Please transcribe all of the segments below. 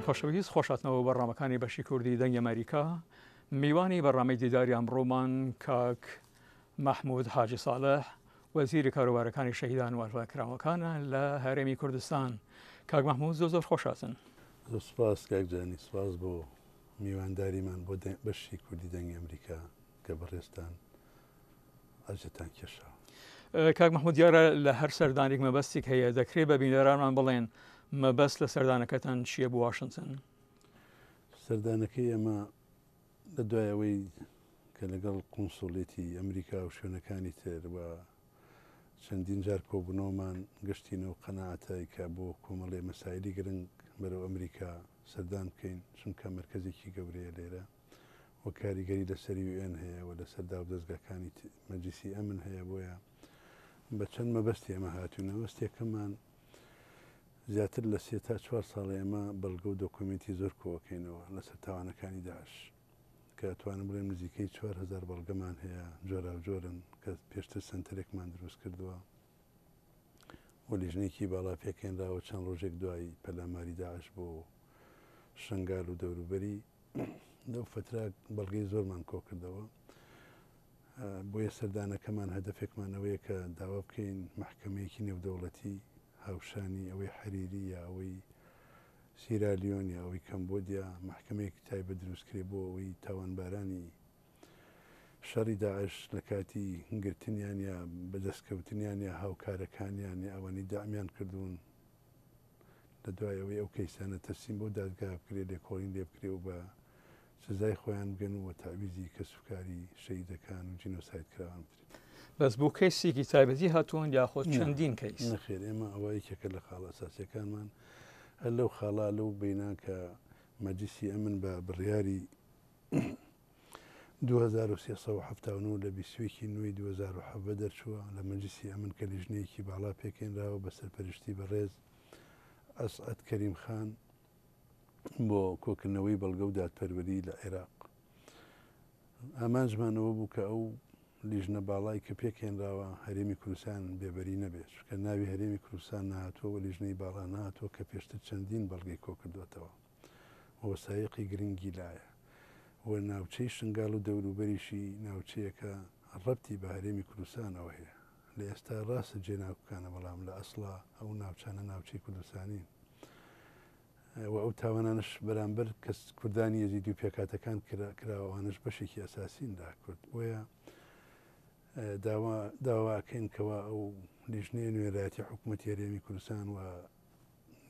خۆشەویست خۆشاتنەوە بەڕامەکانی بەشی کوردی دەنگی ئەمریکا میوانی بەڕامەی دیداری ئەمڕۆمان کاک محمود حاجی ساڵح وەزیری کاروبارەکانی شەهیدان و ئەلفاکراوەکانە لە هەرێمی کوردستان. کاک محمود زۆر خۆشاتن. سپاس کاکجانی، سپاس بۆ میوانداریمان بۆ بەشی کوردی دەنگی ئەمریکا کە بەڕێستان ئەجتان کێشا. کاک محمود دیارە لە هەر سەردانێک مەبەستێک هەیە، دەکرێت بە بینەرانمان بڵێن مەبەست لە سەردانەکەتان چییە بۆ واشنگتن؟ سەردانەکەی ئەمە لە دوایەوەی کە لەگەڵ قونسوڵێتی ئەمریکا و شوێنەکانی تر و چەندین جار کۆبوونەوەمان گەشتینەوە قەناعەتە کە بۆ کۆمەڵێ مەسایلی گرنگ بەرەو ئەمریکا سەردان بکەین، چونکە مەرکەزێکی گەورەیە لێرە و کاریگەری لەسەری UN هەیە و لە سەردا و دەستگاکانی مەجلیسی ئەمن هەیە. بۆیە بە چەند مەبەستی ئەمە هاتوونە. مەبەستێکەکەمان زیاتر لە 3 تا 4 ساڵی ئەمە بەڵگە و دۆکومنتی زۆر کۆکەینەوە لەسەر تاوانەکانی داعش کە توانم بڵێن نزیکەی 4000 بەڵگەمان هەیە، جۆرا و جۆرن کە پێشتر سنتەرێکمان دروست کردووە و لیژنێکی باڵا پێکێنراوە چەند ڕۆژێک دوایی پەلاماری داعش بۆ شنگال و دەوروبەری. لەو فترە بەڵگەی زۆرمان کۆ کردەوە. بۆیە سەردانەکەمان هەدەفێکمانەوەیە کە داوا بکەین محکەمەیەکی نێودەوڵەتی هاوشانی ئەوەی حەریری یا ئەوەی سیرالیۆن یا ئەوەی کەمبۆدیا محکەمەیەکی تایبەت دروستکرێ بۆ ئەوەی تاوانبارانی شەڕی داعش لە کاتی گرتنیان یا بەدەستکەوتنیان یا هاوکارەکانیان یا ئەوەنی دامیان کردوون لە دوایەوەی ئەو کەیسانە تەسلیم بۆ دادگا بکرێ لێکۆڵین لێ بکرێ و بە سزای خۆیان بگەن و تاویزی کەسوکاری شەهیدەکان و جینۆساید کراوان بکرێت. بەس بۆ کەیسێکی تایبەتی هاتوون یاخۆ چەندین کەیس؟ نەخێر، ئێمە ئەوە یەکێکە لە خاڵە ئەساسیەکانمان هەر لەو خاڵا لەو بینان کە مەجلیسی ئەمن بە بڕیاری 2379 لە 21 نوێی 2007 دەرچووە لە مەجلیسی ئەمن کە لیژنەیەکی باڵا پێکێنراوە بە سەرپەرشتی بەڕێز ئەسعەد کەریم خان بۆ کۆکردنەوەی بەڵگە و دادپەروەری لە عێراق. ئامانجمانەوە بوو کە ئەو لیژنە باڵای کە پێکێنراوە هەرێمی کوردستان بێبەری نەبێت، کە ناوی هەرێمی کوردستان نهاتووە و لیژنەی باڵا نهاتووە کە پێشتر چەندین بەڵگەی کۆ کردوێتەوە وەسایقی گرنگی لایە و ناوچەی شنگال و دەوروبەریشی ناوچەیەکە ڕەبتی بە هەرێمی کوردستانەوە هەیە. لە ئێستا ڕاستە جێناوەکانە، بەڵام لە ئەسڵا ئەو ناوچانە ناوچەی کوردستانین و ئەو تاوانانش بەرامبەر کەس کوردانی یەزیدی و پێکاتەکان کراوانش بەشێکی ئەساسین دا کورد. بۆیە داواکەین کەوا ئەو لیژنەیە نوێرایەتی حکوومەتی هەرێمی کوردستان و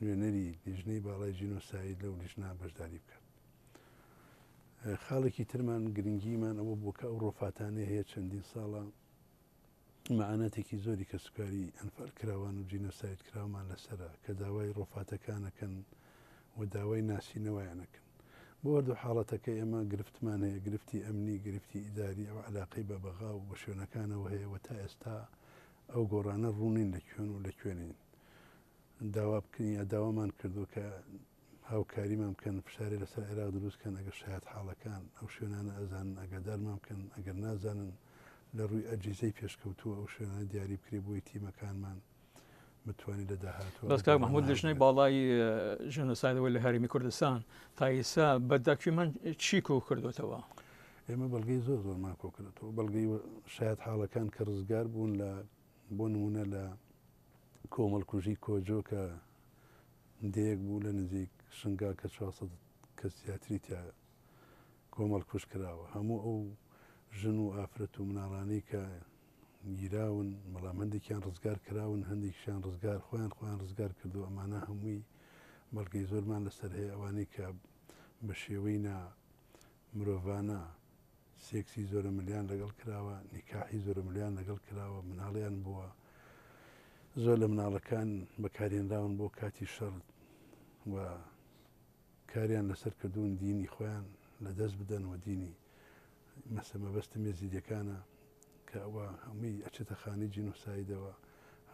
نوێنەری لیژنەی باڵای جینۆساید لەو لیژنا بەشداری بکات. خاڵێکی ترمان گرنگیمان ئەوە بوو کە ئەو ڕۆفاتانەیە هەیە چەندین ساڵە مەعانەتێکی زۆری کەسوکاری ئەنفال کراوان و جینۆساید کراومان لەسەرە کە داوای ڕۆفاتەکانەکەن و داوای ناسینەوەیانەکەن. بۆ هەردوو حاڵەتەکە ئێمە گرفتمان هەیە، گرفتی ئەمنی، گرفتی ئیداری ئەو علاقەی بە بەغا و بە شوێنەکانەوە هەیە و تا ئێستا ئەو گۆڕانە ڕوونین لەکوێن و لەکوێنین. داوا بکەین یا داوامان کردو کە هاوکاریمان بکەن، فشارێ لەسەر عێراق دروستکەن ئەگەر شایەت حاڵەکان ئەو شوێنانە ئەزانن، ئەگەدارمان بکەن، ئەگەر نازانن لە ڕووی ئەجیزەی پێشکەوتووە ئەو شوێنانە دیاری بکرێ بۆی تیمەکانمان بتوانین لە داهاتوە. بەس کاک محمود لیژنەی باڵای ژنۆسایدەوەی لە هەرێمی کوردستان تا ئێستا بە داکیومنت چی کۆ کردوێتەوە؟ ئێمە بەڵگەی زۆرمان کۆ کردێتەوە. بەڵگەی شایەت حاڵەکان کە ڕزگار بوون لە بۆ نمونە لە کۆمەڵکوژی کۆجۆ کە دەیەک بوو لە نزیک شنگا کە 400 کەس زیاتری تا کۆمەڵکوژ کراوە. هەموو ئەو ژن و ئافرەت و مناڵانەی کە گیراون، بەڵام هەندێکیان ڕزگار کراون، هەندێکیشان ڕزگار خۆیان ڕزگار کردو. ئەمانە هەمووی بەڵگەی زۆرمان لەسەر هەیە، ئەوانەی کە بە شێوەی مرۆڤانە سێکسی زۆرە ملیان لەگەڵ کراوە، نیکاحی زۆرە ملیان لەگەڵ کراوە، مناڵیان بووە. زۆر لە مناڵەکان بەکارهێنراون بۆ کاتی شەڕ و کاریان لەسەر کردوون دینی خۆیان لەدەست بدەن و دینی مەبەستە مێزیدەکانە کە ئەوە هەمووی ئەچێتە خانی جینۆسایدەوە.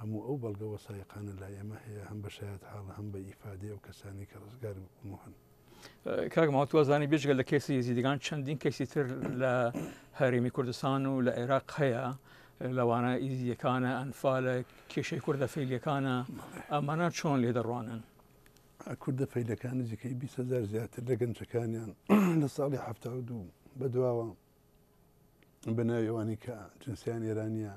هەموو ئەو بەڵگە وەسایقانە لای ئێمە هەیە، هەم بە شایەت حاڵە هەم بە ئیفادەی ئەو کەسانی کە ڕزگار بوون هەن. کاک محمود توازانی بێژگە لە کێسی یەزیدیەکان چەندین کەسی تر لە هەرێمی کوردستان و لە عێراق هەیە، لەوانە ئیزیەکانە، ئەنفالە، کێشەی کوردە فێلیەکانە، ئەمانە چۆن لێ دەڕوانن؟ کوردە فەیلەکان نزیکەی 20,000 زیاتر لە گەنجەکانیان لە ساڵی 1970 بەدواوە بەناوی ئەوانی کە جنسیان ئێرانیە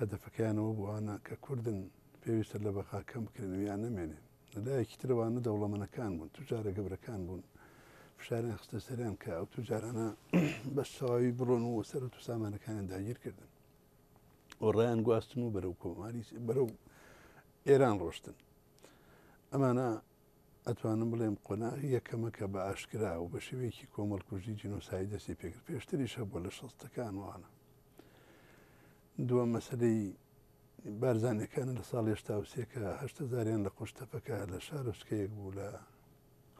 هەدەفەکەیانەوە بووانە کە کوردن پێویستە لە بەخا کەم بکردنویان نەمێنێن لەلایەکی ترەوانە دەوڵەمەنەکان بوون توجارە گەورەکان بوون فشاریان خستە سەریان کە ئەو توجارانە بە سەواوی بڕۆن و سەرەت و سامانەکانیان داگیرکردن و ڕایان گواستن و بەرەو کۆماری بەرەو ئێران ڕۆشتن ئەمانە ئەتوانم بڵێم قۆناغی یەکەمە کە بە ئاشکرا و بە شێوەیەکی کۆمەڵکوژی جینۆسایی دەستی پێکرد پێشتریش هەبووە لە 60ەکان وانە دووەم مەسەلەی بارزانەکانە لە ساڵ 1970 کە 8,000یان لە قوشتەپەکە لە شارۆچکەیەک بوو لە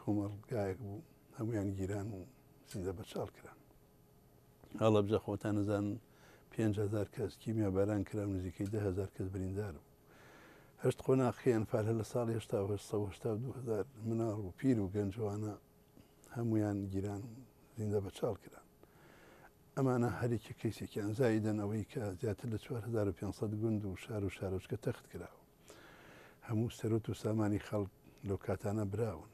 کۆمەڵگایەک بوو هەمویان گیران و زیندە بەچاڵ کران هەڵە بجە خۆتان نەزانن 5,000 کەس کیمیا باران کرا و نزیکەی 10,000 کەس بریندار بوو هەشت قۆناغی ئەنفال لە ساڵی 1970 مناڵ و پیر و گەنجوانە هەمویان گیران و زیندە بەچاڵ کران ئەمانە هەرێکی کەیسێکیان زایدەن ئەوەی کە زیاتر لە 4500 گوند و شار و شارۆچکە تەخت کراوە هەموو سەرۆت و سامانی خەڵک لەو کاتانە براون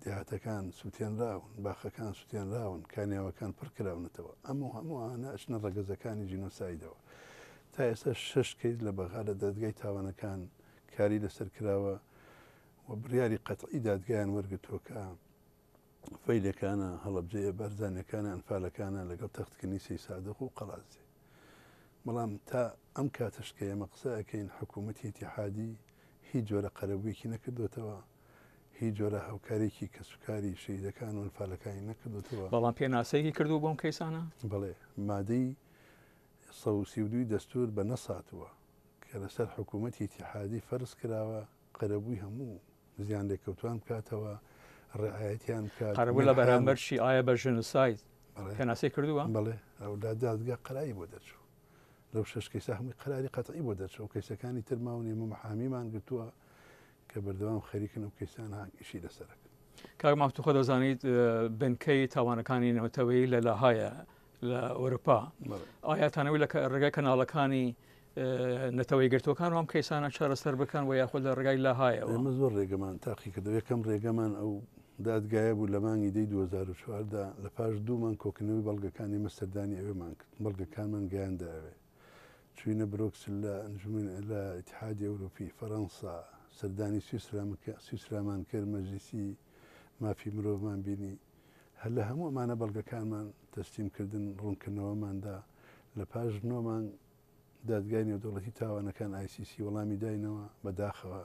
دیهاتەکان سووتێنراون باخەکان سووتێنراون کانیاوەکان پڕکراونەتەوە هەمووانە ئەچنە ڕەگەزەکانی جینۆسایدەوە تا ئێستا 6 کەیس لە بەغا لە دادگای تاوانەکان کاری لەسەر کراوە و بڕیاری قەتعی دادگایان وەرگتووە کە فەیلەکانە هەڵەبجەیە بارزانەکانە ئەنفالەکانە لەگەڵ تەختکردنی سەی سادق و قەڵازێ بەڵام تا ئەم کاتەش کە ئێمە قسە ئەەکەین حکوومەتی ئیتیحادی هیچ جۆرە قەرەبوویەکی نەکردوێتەوە هیچ جۆرە هاوکارێکی کە سوکاری شەیدەکان و ئەنفالەکانی نەکردوێتەوە بەڵام پێناسەیەکی کردو بۆم کەیسانە بڵێ مادەی 132 دەستور بە نەساتووە کە لەسەر حکوومەتی ئیتیحادی فەرز کراوە قەرەبووی هەموو زیان لێکەوتوان بکاتەوە ڕعایەتیان بکات قەرەبوو لە بەرامبەرشی ئایا بە ژنوسایت پێناسەی کردووە بڵێ ئەو دادگا قەرایی بۆ دەرچوو لەو 6 کەیسە هەمووی قەراری قەتعی بۆ دەرچوو و کەیسەکانی ترماون ئێمە محامیمان گرتووە کە بەردەوام خەریکن و کەیسانە ئیشی لەسەرەکە کاک مافتوخۆ دەزانیت بنکەی تاوانەکانی نەوتەوەی لە لاهایە لە ئەوروپا ئایاتانەوەی لە ڕێگای کەناڵەکانی نەتەوەی گرتوەکان و ئەم کەیسانە چارەسەر بکەن و یاخود لە ڕێگای لاهایەوە ئێمە زۆر ڕێگەمان تاقی کردەوە یەکەم ڕێگەمان ئەو دادگایە بوو لە مانگی دەی 2004دا لە پاش دوومان کۆکردنەوەی بەڵگەکانی مەسەردانی ئەوێمان کرد بەڵگەکانمان گەیاندا ئەوێ چوینە برۆکسل لە ئەنجومەن لە ئیتحادی ئەوروپی فەڕەنسا سەردانی سویسرامان کرد مەجلیسی مافی مرۆڤمان بینی هەر لە هەموو ئەمانە بەڵگەکانمان تەسلیمکردن ڕوونکردنەوەماندا لە پاش نۆمان دادگای نێودەوڵەتی تاوانەکان ICC وەڵامی داینەوە بەداخەوە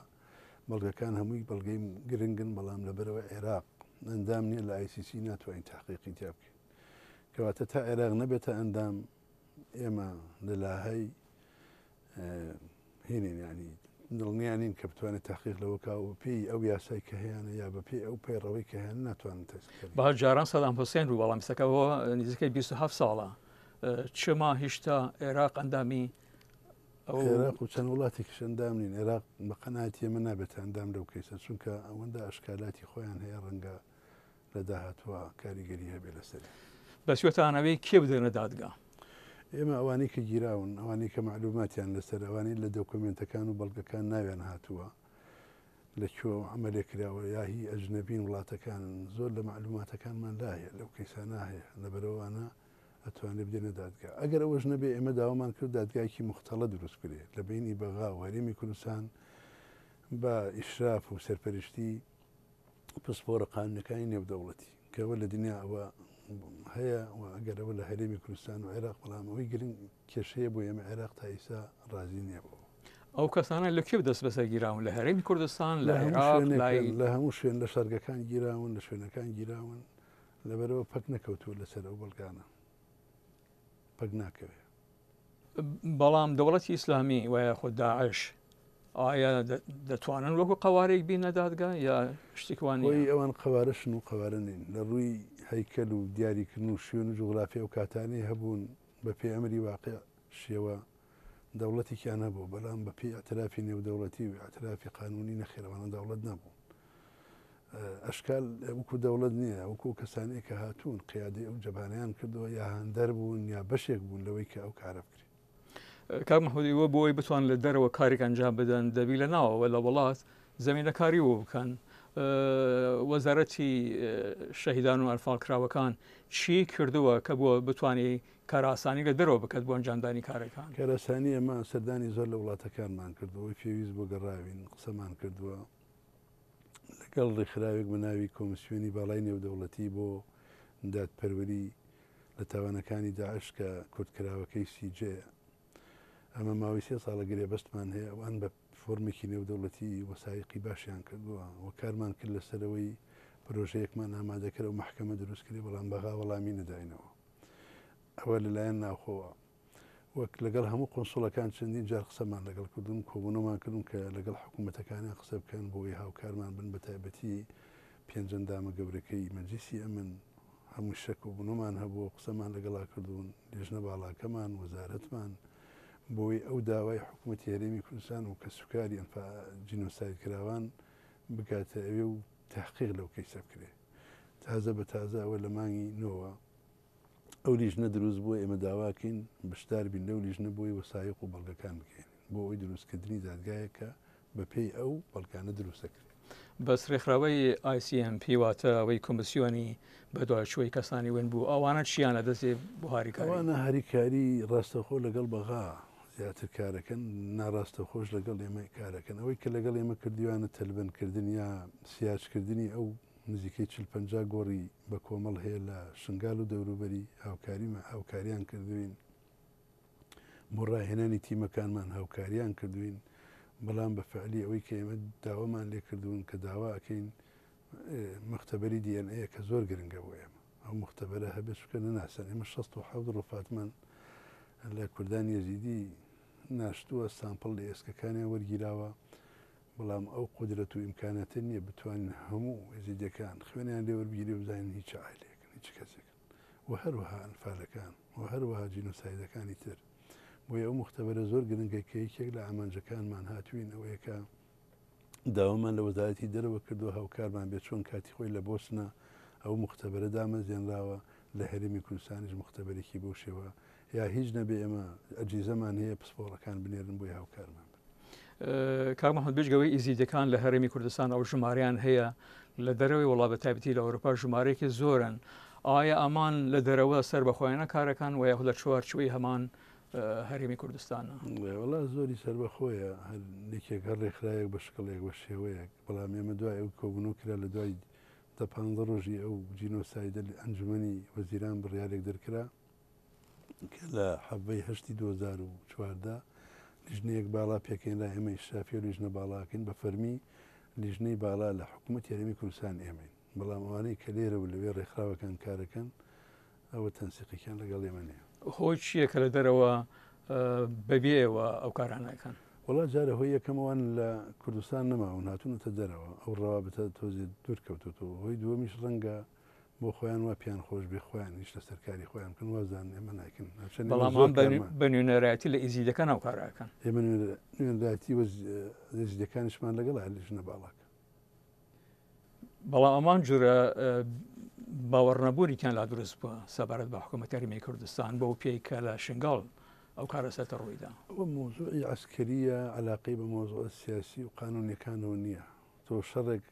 بەڵگەکان هەمووی بەڵگەی گرنگن بەڵام لەبەرەوە عێراق ئەندام نییە لە ICC ناتوانین تحقیقی تیا بکەین کەواتە تا عێراق نەبێتە ئەندام ئێمە لە لاهەی هێنین ینی دڵنیانین کە بتوانێت تحقیق لەوە کاوە پێی ئەو یاسای کە هەیەە یا بە پێی ئەو پەیڕەوەی کە هەیە ناتوانن تەسکرد بە جاران سەدام حوسێن بوو بەڵام سەکەەوە نزیکەی 27 ساڵە چما هێشتا عێراق ئەندامی عێراق و چەند وڵاتێکیش ئەندام نین عێراق بە قەناعەتی ئێمە نابێت ئەندام لەو کەیسە چونکە ئەوەندە ئەشکالاتی خۆیان هەیە ڕەنگە لە داهاتوە کاریگەری هەبێ لەسەر بەسوێتانەوەی کێ بدەنە دادگا ئێمە ئەوانەی کە گیراون ئەوانەی کە معلوماتیان لەسەر ئەوانەی لە دۆکومنتەکان و بەڵگەکان ناویان هاتووە لەکوێ عملێک کراوە یا هی ئەجنەبین وڵاتەکان زۆر لە معلوماتەکانمان لایە لەو کەیسانە هەیە لەبەرەوەوانە ئەتوانێت بدێنە دادگا ئەگەر ئەوەش نەبێ ئێمە داوامان کرد دادگایکی مختەڵە دروست کرێت لە بینی بەغا و هەرێمی کوردستان بە ئیشراف و سەرپەرشتی پسپۆرە قانونەکانی نێودەوڵەتی کەەوە لە دنیا ئەوە هەیە و ئەگەرەوە لە هەرێمی کوردستان و عێراق بەڵام ئەوەی گرنگ کێشەیە بۆ ئێمە عێراق تا ئیسا ڕازی نییە بەوە ئەو کەسانە لەکوێ دەست بەسەر گیراون لە هەرێمی کوردستان لە لە هەموو شوێن لە شەرگەکان گیراون لە شوێنەکان گیراون لەبەرەوە پەک نەکەوتووە لەسەر ئەو بەڵگانە پەک ناکەوێت بەڵام دەوڵەتی ئیسلامی وایە خۆ داعش ئایا دەتوانن وەکو قەوارێک بینە دادگا یا شتێکوانی ئەوان قەوارەشن و قەوارە نین لە ڕووی هەیکەل و دیاریکردن و شوێن و جوغرافیا و کاتانەی هەبوون بە پێی ئەمری واقع شێوە دەوڵەتێکیان هەبوو بەڵام بە پێی ئەترافی نێودەوڵەتی و ئەترافی قانونی نەخێرەوانە دەوڵەت نەبوو ئەشکال وەکو دەوڵەت نییە وەکو کەسانەیە کە هاتوون قیادی ئەو جەبانیان کردەوە یا هەندەر بوون یا بەشێک بوون لەوەی کە ئەو کارە بکرێت کاک مەحموودی وە بۆی بتوان لە دەرەوە کارێک ئەنجام بدەن دەبی لە ناوەوە لە وڵات زمینەکاریەوە بکەن وەزارەتی شەهیدان و ئەلفاڵکراوەکان چی کردووە کە بۆ بتوانێت کاراسانی لە دەرەوە بکات بۆ ئەنجامدانی کارەکان؟ کاراسانی ئەمە سەردانی زۆر لە وڵاتەکانمان کردەوەی پێویست بۆ گەڕاوین قسەمان کردووە لەگەڵ ڕێکخراوێک بە ناوی کۆمسیۆنی باڵای نێودەوڵەتی بۆ دادپەروەری لە تاوانەکانی داعش کە کورتکراوەکەی سیجێ ئەمە ماوەی 3 ساڵە گرێبەستمان هەیە ئەوان بە فۆرمێکی نێودەوڵەتی وەسایقی باشیان کردووە و کارمان کرد لەسەرەوەی پرۆژەیەکمان ئامادەکرد و محکەمە دروستکردی بەڵام بەغا وەڵامی نەداینەوە ئەوە لەلایەن ناوخۆوە وەک لەگەڵ هەموو قۆنسوڵەکان چەندین جار قسەمان لەگەڵ کردوون کۆبوونەمان کردوون کە لەگەڵ حکوومەتەکانیان قسە بکەن بۆی هاوکارمان بن بە تایبەتی پێنجەندامە گەورەکەی مەجلیسی ئەمن هەموو شەک و بوونەمان هەبوو قسەمان لەگەڵا کردوون لێژنە باڵاکەمان وەزارەتمان بۆی ئەو داوای حکوومەتی هەرێمی کوردستان و کە سوکاری جینۆساید کراوان بکاتە ئەوێ و تحقیق لەو کەیسە بکرێ تازە بە تازە ئەوە لە مانگی نۆوە ئەو لیژنە دروست بووە ئێمە داواکەین بەشدار بین لەو لیژنە بۆی وەسایق و بەڵگەکان بکەین بۆ ئەوی دروستکردنی دادگایەکە بەپێی ئەو بەڵگانە دروستەکرێت. بەس ڕێکخراوەی ICMP واتە ئەوەی کۆمسیۆنی بەدوایچووی کەسانی وێن بوو ئەوانە چیانە دەستێ بۆ هاریکاری؟ ئەوانە هاریکاری ڕاستەخۆ لەگەڵ بەغا زیاتر کارەکەن ناڕاستە خۆش لەگەڵ ئێمە کارەکەن ئەوەی کە لەگەڵ ئێمە کردیوانە تەلبەنکردن یا سیاجکردنی ئەو نزیکەی 40-50 گۆڕی بە کۆمەڵ هەیە لە شنگال و دەوروبەری هاوکاریان کردوین بۆ ڕاهێنانی تیمەکانمان هاوکاریان کردوین بەڵام بە فعلی ئەوەی کە ئێمە داوامان لێ کردوون کە داواکەین مختبەری DNA کە زۆر گرنگە بۆ ئێمە ئەو مختبەرە هەبێت چکە نەناسن ئێمە 67 ڕوفاتمان لە کوردانی یەزیدی ناشتووە سامپڵ لە ئێسکەکانیان وەرگیراوە بەڵام ئەو قدرەت و ئیمکاناتە نییە بتوانین هەموو یەزیدەکان خوێنیان لێ وەربگیری بزانین هیچ عائلەیەکن هیچ کەسێکن و هەروەها ئەنفالەکان و هەروەها جینۆسایدەکانی تر بۆیە ئەو مختبەرە زۆر گرنگە کە یەکێک لە ئامانجەکانمان هاتوین ئەوەیەکە داوامان لە وەزارەتی دەرەوە کردو هاوکارمان بێت چۆن کاتی خۆی لە بۆسنە ئەو مختبەرە دامەزێنراوە لە هەرێمی کوردستانیش مختبەرێکی بۆ شێوە یا هیچ نەبێ ئێمە ئەجیزەمان هەیە پسپۆڕەکان بنێرن بۆی هاوکارمان کاک مەحموود بێژگەوەی ئیزیدەکان لە هەرێمی کوردستان ئەو ژمارەیان هەیە لە دەرەوەی وڵات بە تایبەتی لە ئەوروپا ژمارەیەکی زۆرن ئایا ئەمان لە دەرەوە سەر بەخۆیانە کارەکان و یاخود لە چوارچوەی هەمان هەرێمی کوردستانە؟ وڵا زۆری سربەخۆیە هەرێکێک هەر ڕێکخراوێک بە شکڵێک بە شێوەیەک بەڵام ئێمە دوای ئەو کۆبوونەوە کرا لە دوای 15 ڕۆژی ئەو جینۆسایدە ئەنجومەنی وەزیران بڕیارێک دەرکرا کە لە حەڤەی 2014 لیژنەیەک باڵا پێکەینرا ئێمە ئیشرافی و لیژنە باڵاکەین بە فەرمی لیژنەی باڵا لە حکوومەتی هەرێمی کوردستان ئێمەین بەڵام ئەوانەی کە لێرە و لەوێ ڕێکخراوەکان کارەکەن ئەوە تەنسیقیان لەگەڵ ئێمە نیە. هۆی چییە کە لە دەرەوە بەبێەوە ئەو کارانەکەن؟ وڵات جارە هۆی یەکەمەوان لە کوردستان نەماون هاتوونەتە دەرەوە ئەو ڕەوابەتە تۆزێت دوورکەوتوتەوە هۆی دووەمیش ڕەنگە بۆ خۆیان وا پیان خۆش بێ خۆیان هیچ لە سەرکاری خۆیان کن وازان ئێمە ناکەن بەڵام بە نوێنەرایەتی لە ئیزیدەکان ئەو کارەکەن ئێمە نوێنەرایەتی وەزیدەکانیشمان لەگەڵ لیژنە باڵاکە بەڵام ئەمان جورە باوەڕنەبوونیان لا دروست بووە سەبارەت بە حکوومەتی هەرێمی کوردستان بۆ پێی کە لە شنگاڵ ئەو کارە سەرتە ڕوویدا ئەوە مۆزوعی عسکەریە علاقەی بە مۆزوع سیاسی و قانونیەکانەوە نییە تۆ شەڕێک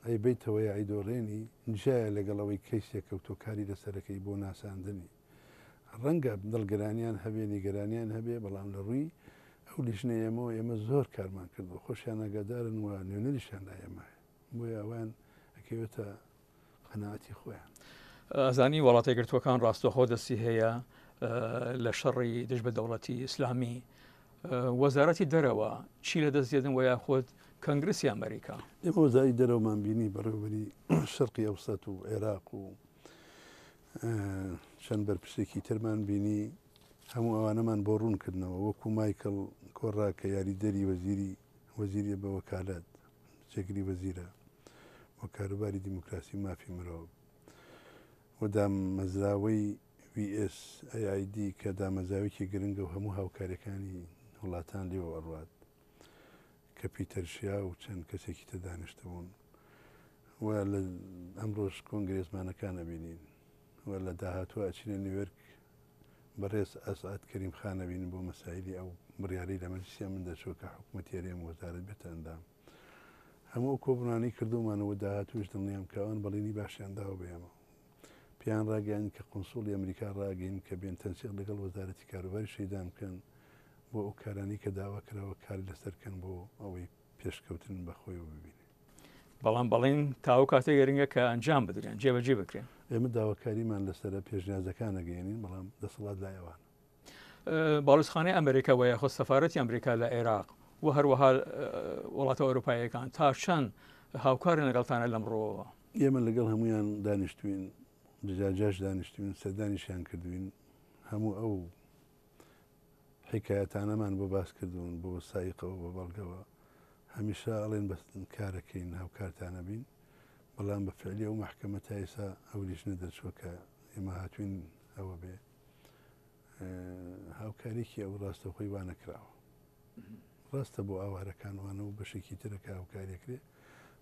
ئەی بیتەوە یا ئەیدۆڕێنی جایە لەگەڵەوەی کەیسێک کەوتۆکاری لەسەرەکەی بۆ ناساندنی ڕەنگە دڵگەرانیان هەبێ نیگەرانیان هەبێ بەڵام لە ڕووی ئەو لیژنە ئێمە زۆر کارمان کردو خۆشیان ئاگادارن و نوێنەریشان لا ئێمە بۆیە ئەوان ئەکەوێتە قەناعەتی خۆیان. ئەزانی وڵاتی یەکگرتووەکان ڕاستەخۆ دەستی هەیە لە شەڕی دژ بە دەوڵەتی ئیسلامی وەزارەتی دەرەوە چی لە دەستێدن و یاخۆت کۆنگرسی ئەمریکا ئێمە وەزاری دەرەوەمان بینی بەڕێوەبەری شەرقی ئەوسەت و عێراق و چەند بەرپرسێکی ترمان بینی هەموو ئەوانەمان بۆ ڕوونکردنەوە وەکو مایکل کۆڕا کە یاریدەری وەزیریە بە وەکالەت جێگری وەزیرە وە کاروباری دیموکراسی و مافی مرۆڤ و دامەزراوەی VSAID کە دامەزاوێکی گرنگە و هەموو هاوکاریەکانی وڵاتان لێوە ئەڕوات کە پیتەرشیا و چەند کەسێکی تە دانیشتبوون و لە ئەمڕۆژ کۆنگرێزمانەکانە بینین و لە داهاتوە ئەچینە نیوێرک بەڕێز ئەسعاد کەریم خانە بینین بۆ مەسایلی ئەو بڕیارەی لە مەجلیسیان من دەچوە کە حکوومەتی هەرێم وەزارەت بێتە ئەندام هەموو کۆبنانی کردومانەوە داهاتوش دڵنیام کەوان بەڵێنی باشیان داوە بێمەوە پیان ڕاگەیان کە قۆنسوڵی ئەمریکا ڕاگەین کە بێن تەنسیق لەگەڵ وەزارەتی کاروباری شەیدان بکەن بۆ ئەو کارانی کە داوا کراوە کاری لەسەرکەن بۆ ئەوەی پێشکەوتن بەخۆی ببینێ بەڵام بەڵێن تاو کاتێک گەرنگە کە ئەنجام بدرێن جێبەجێ بکرێن ئێمە داواکاریمان لەسرە پێشنیازەکان نەگەێنین بەڵام دەسەڵات لایەوان باڵوسخانەی ئەمریکا و یاخۆ سەفارەتی ئەمریکا لە عێراق و هەروەها وڵاتە ئەوروپایەکان تا چەند هاوکارن لەگەڵتانە لەمڕۆوە ئێمە لەگەڵ هەمویان دانیشتوین جاجاش دانیشتوین سەردانیشیان کردوین هەموو ئەو حکایەتانەمان بۆ باس کردوون بۆ سایقەوە بۆ بەڵگەوە هەمیشە ئەڵێن بە کارەکەین هاوکارتانە بین بەڵام بە فعلی ئەو محکەمە تا ئێستا ئەوریش نەدەچوە کە ئێمە هاتوین ئەوە بێ هاوکارێکی ئەو ڕاستەخۆی وانەکراوە ڕاستە بۆ ئاوارەکانوانە و بەشێکی ترەکە هاوکاریەکرێ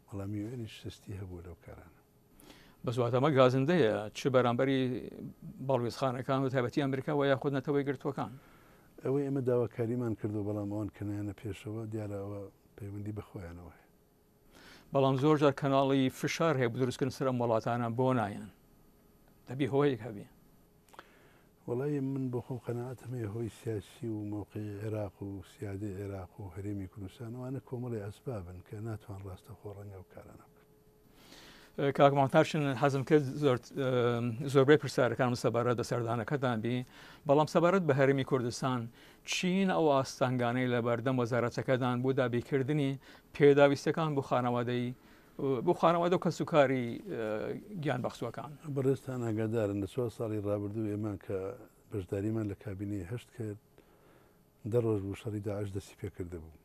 بەڵامی وێنیش سستی هەبوو لەو کارانە بەزواتەمە گازندەیە چ بەرامبەری باڵوێزخانەکان و تایبەتی ئەمریکا و یاخود نەتەوەی گرتوەکان ئەوەی ئێمە داواکاریمان کردو بەڵام ئەوان کەنایانە پێشەوە دیارەوە پەیوەندی بەخۆیانەوە هەیە بەڵام زۆر جار کەناڵی فشار هەیە بۆ دروستکردن سەر ئەم وڵاتانە بۆ نایەن دەبی هۆیەک هەبێ وڵی من بۆ خۆم قەنەعاتمەیە هۆی سیاسی و مووقعی عێراق و سیادی عێراق و هەرێمی کوردستان ئەوانە کۆمەڵی ئەسبابن کە ناتوان ڕاستە خۆ ڕەنگە و کارانە کاکمانتاشن حەزم کرد زۆربەی پرسیارەکانم سەبارەت بە سەردانەکەتان بی بەڵام سەبارەت بە هەرێمی کوردستان چین ئەو ئاستانگانەی لە بەردەم وەزارەتەکەدان بۆ دابیکردنی پێداویستەکان بۆ خانەوادەی بۆ خانەوادە و کەسوکاری گیان بەخشوەکان بەڕێستان ئاگادارن لە 4 ساڵی ڕابردوو ئێمان کە بەشداریمان لە کابینی هەشت کرد دەڕۆژ بوو شەڕی داعش دەستی پێکرده بوو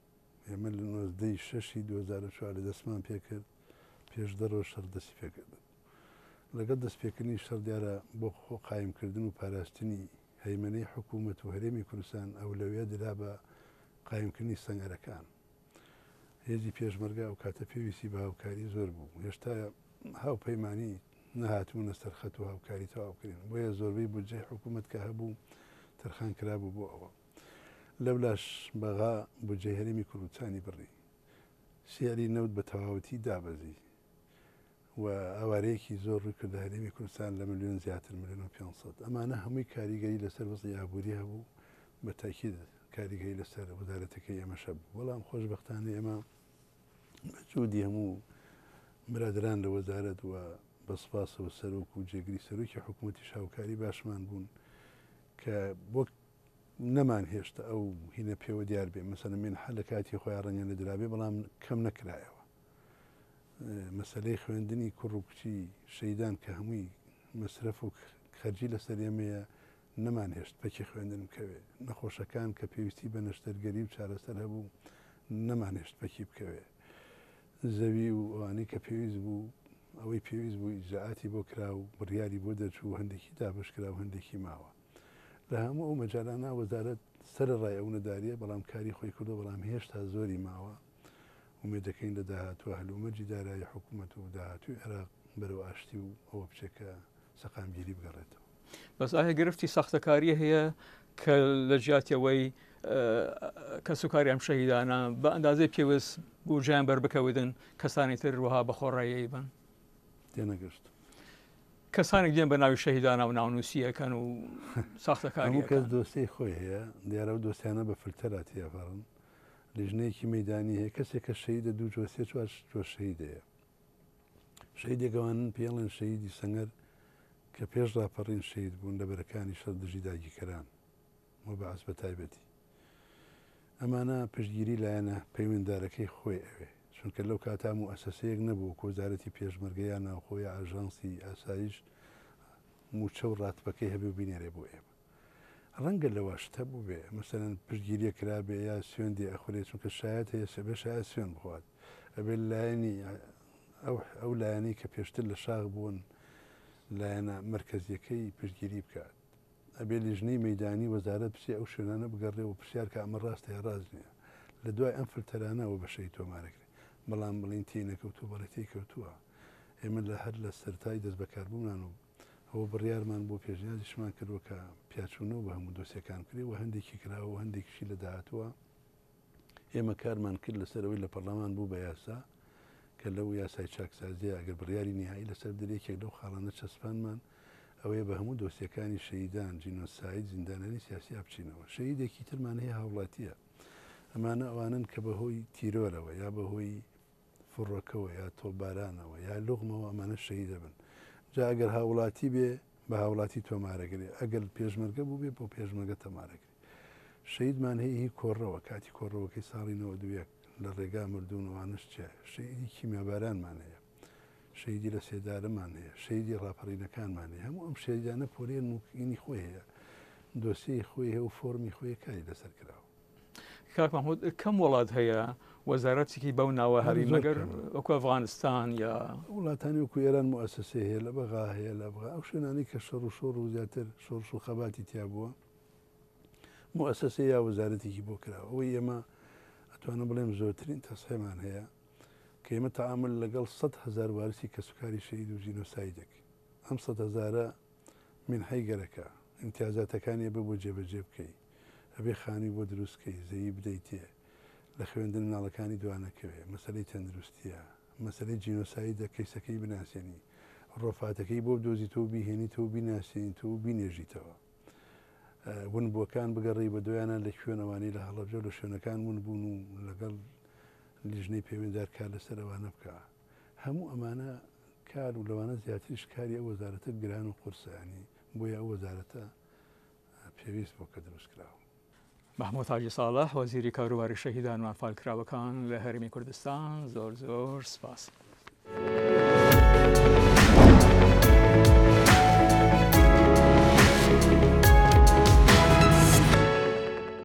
ئێمە لە 1960 2004 لە دەستمان پێکرد پێش دەڕۆژ شەڕ دەستی پێکرد لەگەڵ دەستپێکردنی شەڕ دیارە بۆ خۆ قایمکردن و پاراستنی هەیمەنەی حکوومەت و هەرێمی کوردستان ئەولەویە درا بە قایمکردنی سەنگەرەکان هێزی پێشمەرگا و کاتە پێویستی بە هاوکاری زۆر بوو هێشتا هاوپەیمانی نەهاتوونە سەرخەت و هاوکاری تەواوکردن بۆیە زۆربەی بودجەی حکوومەت کە هەبوو تەرخان کرابوو بۆ ئەوە لەولاش بەغا بودجەی هەرێمی کوردستانی بڕی سیاری نەوت بە تەواوەتی دابەزی و ئاوارەیەکی زۆر ڕووی کردە هەرێمی کوردستان لە ملیۆن زیاتر 1,500,000 ئەمانە هەمووی کاریگەری لەسەر وەزعی ئابووری هەبوو بە تاکید کاریگەری لەسەر وەزارەتەکەی ئێمەشە بوو بەڵام خۆشبەختانە ئێمە بەجوودی هەموو برادران لە وەزارەت و بە سپاسەوە سەرۆک و جێگری سەرۆکی حکوومەتی شاوکاری باشمان بوون کە بۆ نەمان هێشتا ئەو هینە پێوە دیار بێ مەسەلەن من حە لە کاتی خۆیان ڕەنگە لەدرابێ بەڵام کەم نەکرایەوە مەسلەی خوێندنی کوڕ و کچی شەیدان کە هەمووی مەسرف و خەرجی لەسەر ئێمەیە نەمان هێشت پەکی خوێندن بکەوێ نەخۆشەکان کە پێویستی بە نەشتەرگەری و چارەسەر هەبوو نەمان هێشت پەکی بکەوێ زەوی و ئەوانەی کە پێویست بوو ئەوەی پێویست بوو ئیجاعاتی بۆ کرا و بڕیاری بۆ دەچوو هەندێکی دابشکرا و هەندێکی ماوە لە هەموو ئەو مەجارانە وەزارەت سەرڕای ئەو نەداریە بەڵام کاری خۆی کردو بەڵام هێشتا زۆری ماوە ومێ دەکەین لە داهاتوە هەلومەرجی دارایی حکوومەت و داهاتوی عێراق بەرەو ئاشتی و ئەوە بچێکە سەقامگیری بگەڕێتەوە بەس ئایا گرفتی سەختەکاریە هەیە کە لە جیاتیەوەی کەسوکاری ئەم شەهیدانە بە ئەندازەی پێویست بورجیان بەربکەوتن کەسانی تر وها بە خۆڕایی بن تێنەگەشت کەسانێک دێن بە ناوی شەهیدانە و ناونووسیەکەن و ساختەکاری کەس دۆستی خۆی هەیە دیارە و دۆستیانە بە فلتەراتی هەفڕن لژنەیەکی مەدانی هەیە کەسێک کە شەیدە دوو جۆسێ چوار شەهیدەیە شەیدێکەوانن پێڵێن شەیدی سەنگەر کە پێش ڕاپەڕین شەید بوون لە بەرەکانی شەر دژی داگیرکەران و بەعەس بە تایبەتی ئەمانە پشتگیری لایەنە پەیوەنددارەکەی خۆی ئەوێ چونکە لەو کاتام و ئەسەسەیەک نەبوو کۆزارەتی پێشمەرگەیان ناوخۆی ئاژانسی ئاسایش موچە و ڕاتبەکەی هەبێ و بینێرێ بۆ ئێمە ڕەنگە لەوە شتە بوو بێ مەسەرەن پشتگیریە کرابێ یا سوێندی ئەخورێت چونکە شایەت هەیە سەبێ شایەت سوێن بخوات ئەبێ لایەنی ئەو لایەنەی کە پێشتر لە شاغ بوون لایەنە مرکزیەکەی پشتگیری بکات ئەبێ لیژنەی مەدانی وەزارەت پرسێ ئەو شوێنانە بگەڕێ و پرسیار کە ئەمە ڕاستە یا ڕاست نییە لە دوای ئەم فلتەرانەوە بەشەی تۆمارەکرێ بەڵام بڵین تی نەکەوتو بەڵێتی کەوتووە ئێمە لە هەر لە سەرای دەست بەکاربوونان و ئەوە بڕیارمان بۆ پێشنیازیشمان کردووە کە پیاچوونەوە بە هەموو دۆسیەکان کردی و هەندێکی کراوە و هەندێکیشی لە داهاتوە ئێمە کارمان کرد لەسەرەوەی لە پەرلەمان بوو بە یاسا کە لەو یاسای چاکسازیە ئەگەر بڕیاری نهایی لەسەر درێکێک لەو خاڵانە چەسپانمان ئەوەیە بە هەموو دۆسیەکانی شەیدان جینۆساید زیندانانی سیاسی بچینەوە. شەیدێکی ترمان هەیە هاوڵاتیە، ئەمانە ئەوانن کە بەهۆی تیرۆرەوە یا بەهۆی فڕۆکەوە یا تۆبارانەوە یا لوغمەوە ئەمانە شەهید دەبن. جا ئەگەر هاوڵاتی بێ بە هاوڵاتی تۆمارەگرێ، ئەگەر پێشمەرگە بوو بێ بۆ پێشمەرگە تەمارەگری. شەیدمان هەیە هی کۆڕەوە کاتی کۆڕەوەکەی ساڵی 92 لە ڕێگا مردوونەوانش چێ، شەیدی کیمیابارانمان هەیە، شەیدی لە سێدارەمان هەیە، شەیدی ڕاپەڕینەکانمان هەیە. هەموو ئەم شەیدانە پۆلێن موکینی خۆی هەیە، دۆسیەی خۆی هەیە و فۆرمی خۆی کاری لەسەر کراوە. کاک محمود کەم وڵات هەیە وەزارەتێکی بەو ناوە هەبی مەگەر وەکو ئەفغانستان یا وڵاتانی وەکو ئێران موسسەسێ هەیە، لە بەغا هەیە، لە بغا ئەو شوێنانی کە شەڕ و شۆڕ و زیاتر شۆڕش و خەباتی تیا بووە موسسە یا وەزارەتێکی بۆ کراوە. ئەوەی ئێمە ئەتوانە بڵێم زۆرترین تەسخێمان هەیە کە ئێمە تەعامل لەگەڵ 100,000 وارسی کەسوکاری شەهید و ژینۆسایدێک. ئەم 100,000 منحەی گەرەکە ئیمتیازاتەکانی بە بۆ جێبەجێ بکەی، ئەبێ خانی بۆ دروستکەی زەیی بدەیتێ، لە خوێندن مناڵەکانی دوانەکەوێ، مەسەلەی تەندروستیە، مەسەلەی جینۆسایدە کەیسەکەی بناسیێنی، ڕۆفاتەکەی بۆ بدۆزیتەوە بینهێنیتەوە بیناسیێنیتەوە بینێژیتەوە، ونبووەکان بگەڕی بە دۆیانە لە خوێنەوانی لە هەڵەبجە و لە شوێنەکان ون بوون و لەگەڵ لیژنەی پەیوەنددار کار لەسەر ئەوانە بکە. هەموو ئەمانە کار و لەوانە زیاتریش کاری ئەو وەزارەتە گران و قورسانی بۆیە ئەو وەزارەتە پێویست بۆ کە دروستکراوە. محمود حاجی ساڵح وەزیری کاروباری شەهیدان و ئەنفالکراوەکان لە هەرێمی کوردستان زۆر سپاس.